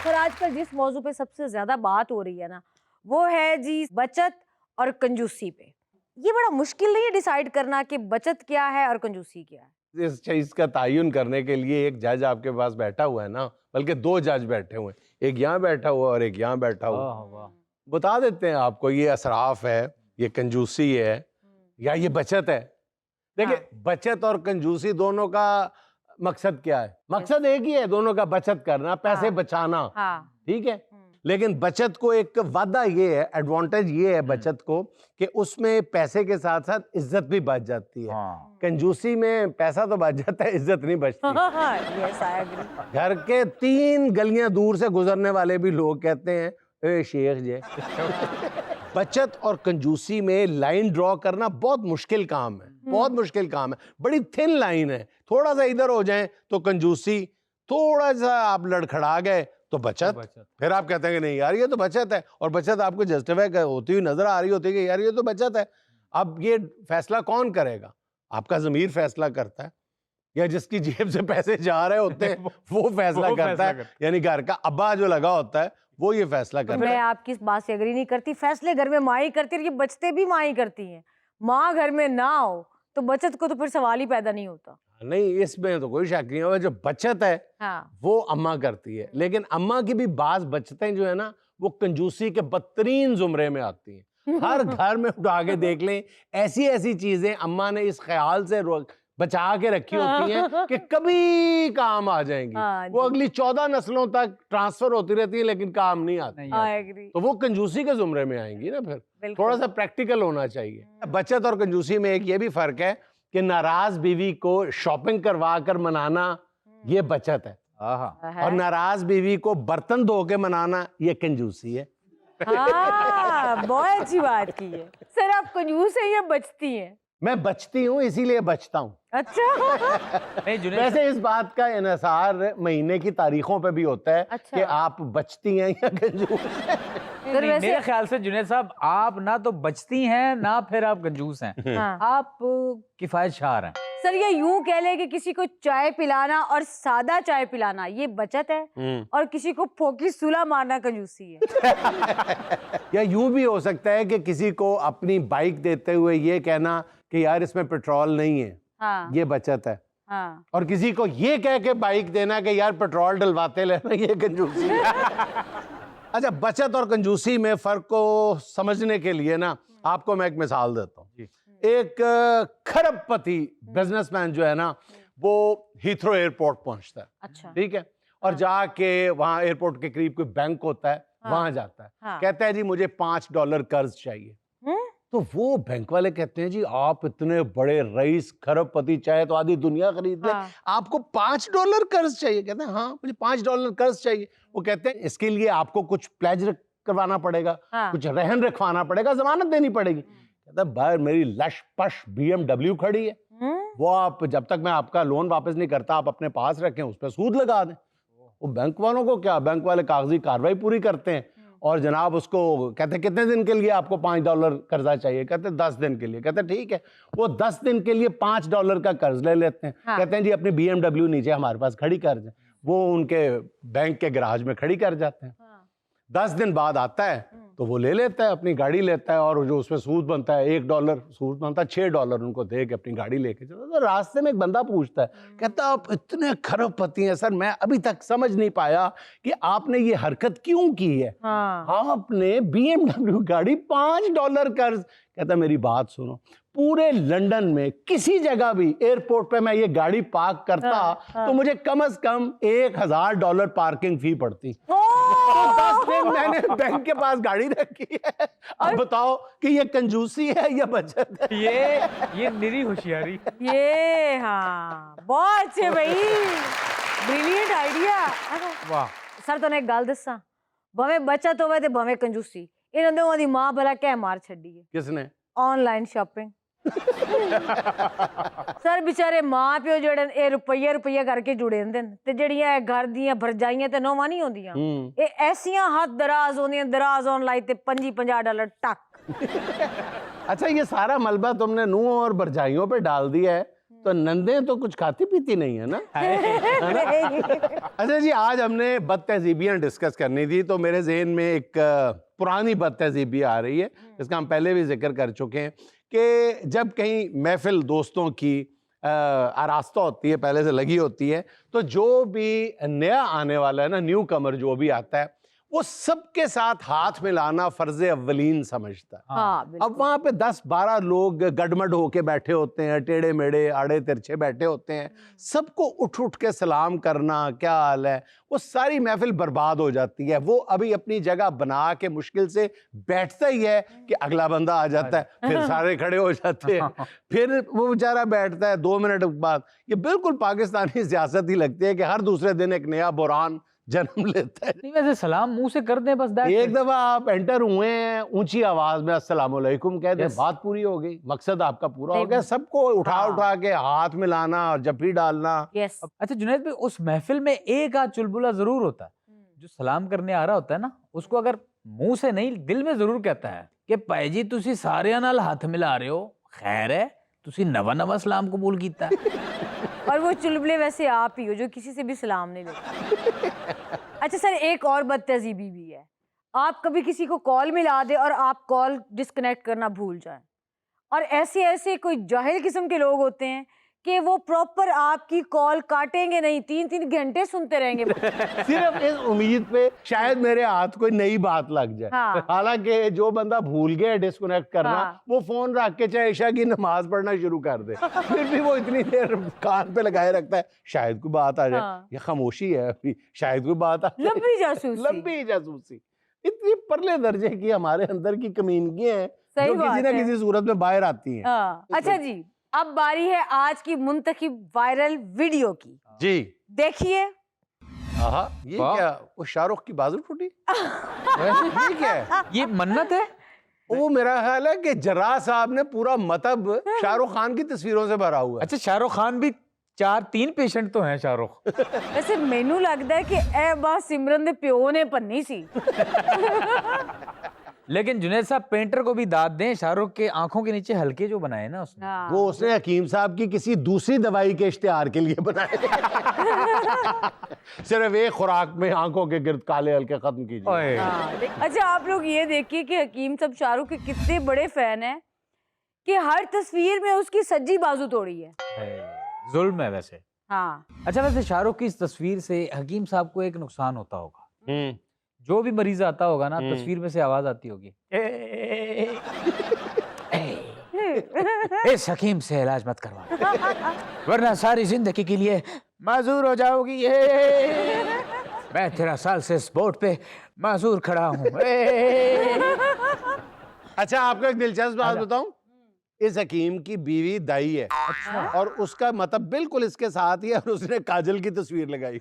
Sir आजकल जिस मौजू पे सबसे ज्यादा बात हो रही है ना, वो है जी बचत और कंजूसी पे। ये बड़ा मुश्किल नहीं है डिसाइड करना कि बचत क्या है और कंजूसी क्या है? इस चीज का तायुन करने के लिए एक जज आपके पास बैठा हुआ है ना, बल्कि दो जज बैठे हुए हैं, एक यहाँ बैठा हुआ और एक यहाँ बैठा हुआ। बता देते हैं आपको ये असराफ है, ये कंजूसी है या ये बचत है। देखिए बचत और कंजूसी दोनों का मकसद क्या है? मकसद एक ही है दोनों का, बचत करना, पैसे बचाना। ठीक है, लेकिन बचत को एक वादा ये है, एडवांटेज ये है बचत को कि उसमें पैसे के साथ साथ इज्जत भी बच जाती है। कंजूसी में पैसा तो बच जाता है, इज्जत नहीं बचती। घर के 3 गलियां दूर से गुजरने वाले भी लोग कहते हैं ए शेख जी। बचत और कंजूसी में लाइन ड्रॉ करना बहुत मुश्किल काम है, बहुत मुश्किल काम है। बड़ी थिन लाइन है, थोड़ा सा इधर हो जाए तो कंजूसी, थोड़ा सा आप लड़खड़ा गए तो बचत। फिर आप कहते हैं कि नहीं यार ये तो बचत है, और बचत आपको जस्टिफाई होती हुई नजर आ रही होती है कि यार ये तो बचत है। अब ये फैसला कौन करेगा? आपका ज़मीर फैसला करता है या जिसकी जेब से पैसे जा रहे होते हैं वो फैसला करता है, यानी घर का अब्बा जो लगा होता है वो ये फैसला करता है। मैं आपकी इस बात से एग्री नहीं करती। फैसले घर में माँ ही करती है, ये बचते भी माँ ही करती हैं। माँ घर में ना हो तो बचत को तो फिर सवाल ही पैदा नहीं होता। नहीं, इसमें तो कोई शक नहीं होगा, जो बचत है वो अम्मा करती है, लेकिन अम्मा की भी बाज बचतें जो है ना वो कंजूसी के बदतरीन जुमरे में आती हैं। हर घर में उठा के देख लें, ऐसी ऐसी चीजें अम्मा ने इस ख्याल से बचा के रखी होती हैं कि कभी काम आ जाएंगी। वो अगली 14 नस्लों तक ट्रांसफर होती रहती है लेकिन काम नहीं आती। तो वो कंजूसी के जुमरे में आएंगी ना। फिर थोड़ा सा प्रैक्टिकल होना चाहिए। बचत और कंजूसी में एक ये भी फर्क है कि नाराज बीवी को शॉपिंग करवा कर मनाना ये बचत है, और नाराज बीवी को बर्तन धो के मनाना ये कंजूसी है। बहुत अच्छी बात की है सर। आप कंजूस है या बचती हैं? मैं बचती हूँ इसीलिए बचता हूँ। अच्छा। वैसे इस बात का इन्हिसार महीने की तारीखों पे भी होता है कि आप बचती हैं या कंजूस हैं। मेरे ख्याल से जुनैद साहब आप ना तो बचती हैं ना फिर आप कंजूस हैं। आप किफायतशार हैं। सर ये यूं कह ले कि किसी को चाय पिलाना और सादा चाय पिलाना ये बचत है, और किसी को फोकी सूला मारना कंजूसी है। या यूं भी हो सकता है कि किसी को अपनी बाइक देते हुए ये कहना कि यार इसमें पेट्रोल नहीं है, ये बचत है। और किसी को ये कह के बाइक देना कि यार पेट्रोल डलवाते लेना, ये कंजूसी है। अच्छा, बचत और कंजूसी में फर्क को समझने के लिए ना आपको मैं एक मिसाल देता हूँ। एक खरबपति बिजनेसमैन जो है ना वो हीथ्रो एयरपोर्ट पहुंचता है। अच्छा। ठीक है, और जाके वहां एयरपोर्ट के करीब कोई बैंक होता है, वहां जाता है। कहता है जी मुझे $5 कर्ज चाहिए। तो वो बैंक वाले कहते हैं जी आप इतने बड़े रईस खरबपति, चाहे तो आधी दुनिया खरीद ले, आपको $5 कर्ज चाहिए? कहते हैं हाँ मुझे $5 कर्ज चाहिए। वो कहते हैं इसके लिए आपको कुछ प्लेज करवाना पड़ेगा, कुछ रहन रखवाना पड़ेगा, जमानत देनी पड़ेगी। कहता है बाहर मेरी लश पश BMW खड़ी है, वो आप जब तक मैं आपका लोन वापस नहीं करता आप अपने पास रखें, उस पर सूद लगा दें। वो बैंक वालों को क्या, बैंक वाले कागजी कार्रवाई पूरी करते हैं और जनाब उसको कहते हैं कितने दिन के लिए आपको $5 कर्जा चाहिए? कहते हैं 10 दिन के लिए। कहते हैं ठीक है, वो 10 दिन के लिए $5 का कर्ज ले लेते हैं। कहते हैं जी अपनी BMW नीचे हमारे पास खड़ी कर दें। वो उनके बैंक के गराज में खड़ी कर जाते हैं। 10 दिन बाद आता है तो वो ले लेता है, अपनी गाड़ी लेता है, और जो उसमें सूद बनता है $1 सूद बनता है, $6 उनको दे के अपनी गाड़ी लेके चलता है। तो रास्ते में एक बंदा पूछता है, कहता आप इतने खरबपति हैं सर, मैं अभी तक समझ नहीं पाया कि आपने ये हरकत क्यों की है। आपने BMW गाड़ी $5 कर्ज। कहता मेरी बात सुनो, पूरे लंदन में किसी जगह भी एयरपोर्ट पे मैं ये गाड़ी पार्क करता तो मुझे कम से कम $1000 पार्किंग फी पड़ती। तो 10 दिन मैंने बैंक के पास गाड़ी रखी है। अब बताओ कि ये कंजूसी है या बचत है? ये निरी होशियारी। ये बहुत अच्छे भाई, ब्रिलियंट आइडिया। वाह सर तो एक गल दसा, भवे बचत होवे ते भवे कंजूसी, इन्होंने ओदी मां भला क्या मार छड़ी है? किसने? Online shopping. सर बेचारे मां प्यो जेड़े ए रुपया करके जुड़े होंदे न, ते जेड़ियां घर दियां भरजाइयां ते नोवां नहीं होंदियां, ए ऐसियां हाथ दराज होंदियां, दराज ऑनलाइन ते $50 टक। अच्छा, ये सारा मलबा तुमने नूह और भरजाइयों पे डाल दिया है तो नंदे तो कुछ खाती पीती नहीं है ना। अच्छा जी, आज हमने बदतहजीबियां डिस्कस करनी थी, तो मेरे जहन में एक पुरानी बदतहजीबी आ रही है, जिसका हम पहले भी जिक्र कर चुके हैं कि जब कहीं महफिल दोस्तों की आरास्ता होती है, पहले से लगी होती है, तो जो भी नया आने वाला है ना, न्यू कमर जो भी आता है, वो सबके साथ हाथ मिलाना फर्ज अव्वलीन समझता है। हाँ, अब वहां पे 10-12 लोग गडमड होके बैठे होते हैं, टेढ़े मेढ़े आड़े तिरछे बैठे होते हैं, सबको उठ उठ के सलाम करना, क्या हाल है, वो सारी महफिल बर्बाद हो जाती है। वो अभी अपनी जगह बना के मुश्किल से बैठता ही है कि अगला बंदा आ जाता है, फिर सारे खड़े हो जाते हैं, फिर वो बेचारा बैठता है 2 मिनट बाद। ये बिल्कुल पाकिस्तानी सियासत ही लगती है कि हर दूसरे दिन एक नया बुरान जन्म लेता है। नहीं, वैसे सलाम मुंह से कर दें बस। एक दफा आप एंटर हुए हैं, ऊंची आवाज में अस्सलाम वालेकुम कह दें, बात पूरी हो गई, मकसद आपका पूरा हो गया। सबको उठा के हाथ मिलाना और जफी डालना। यस। अच्छा जुनैद भाई, उस महफिल में एक आध चुलबुला जरूर होता है जो सलाम करने आ रहा होता है ना, उसको अगर मुंह से नहीं दिल में जरूर कहता है कि भाई जी तुसी सारे नाल हाथ मिला रहे हो, खैर है तुसी नवा सलाम कबूल कीता और वो चुलबुले वैसे आप ही हो जो किसी से भी सलाम नहीं लेते। अच्छा सर, एक और बदतहजीबी भी है, आप कभी किसी को कॉल मिला दे और आप कॉल डिस्कनेक्ट करना भूल जाएं, और ऐसे ऐसे कोई जाहिल किस्म के लोग होते हैं कि वो प्रॉपर आपकी कॉल काटेंगे नहीं, 3-3 घंटे सुनते रहेंगे। सिर्फ इस उम्मीद पे शायद मेरे हाथ कोई नई बात लग जाए। हाँ। हालांकि जो बंदा भूल गया डिस्कनेक्ट करना, हाँ। वो फोन रख के चाहे ईशा की नमाज पढ़ना शुरू कर दे, फिर भी वो इतनी देर कान पे लगाए रखता है, शायद कोई बात आ जाए। हाँ। ये खामोशी है अभी, शायद कोई बात आ जाए। लंबी जासूसी। लंबी जासूसी। इतनी परले दर्जे की हमारे अंदर की कमीनगियां हैं सही जो किसी बात ना है। किसी सूरत में बाहर आती हैं। हाँ। अच्छा जी, अब बारी है आज की मुंतखब वायरल वीडियो की। जी देखिए। आहा, ये वाह। क्या, वो शाहरुख की बाजू टूटी? ये क्या है? ये मन्नत है। वो मेरा ख्याल है कि जर्रा साहब ने पूरा मतब शाहरुख खान की तस्वीरों से भरा हुआ है। अच्छा, शाहरुख खान भी 4-3 पेशेंट तो हैं शाहरुख। वैसे मैनू लगता है कि ए बात सिमरन दे प्यो ने भन्नी सी। लेकिन जुनैद साहब पेंटर को भी दाद दें, शाहरुख के आंखों के नीचे हल्के जो बनाए ना उसने, हाँ। वो उसने हकीम साहब की किसी दूसरी दवाई के इश्तिहार के लिए बनाए। सिर्फ एक खुराक में आंखों के गिर्द काले हल्के खत्म कीजिए। ओए। हाँ। अच्छा आप लोग ये देखिए कि हकीम साहब शाहरुख के कितने बड़े फैन हैं कि हर तस्वीर में उसकी सज्जी बाजू तोड़ी है। जुल्म है वैसे। हाँ। अच्छा, वैसे शाहरुख की इस तस्वीर से हकीम साहब को एक नुकसान होता होगा। जो भी मरीज आता होगा ना, तस्वीर में से आवाज आती होगी, इस हकीम से इलाज मत करवा वरना सारी जिंदगी के लिए माजूर हो जाओगी। मैं 13 साल से इस बोर्ड पे माजूर खड़ा हूँ। अच्छा, आपको एक दिलचस्प बात बताऊं, इस हकीम की बीवी दाई है। अच्छा। और उसका मतलब बिल्कुल इसके साथ ही है, और उसने काजल की तस्वीर लगाई।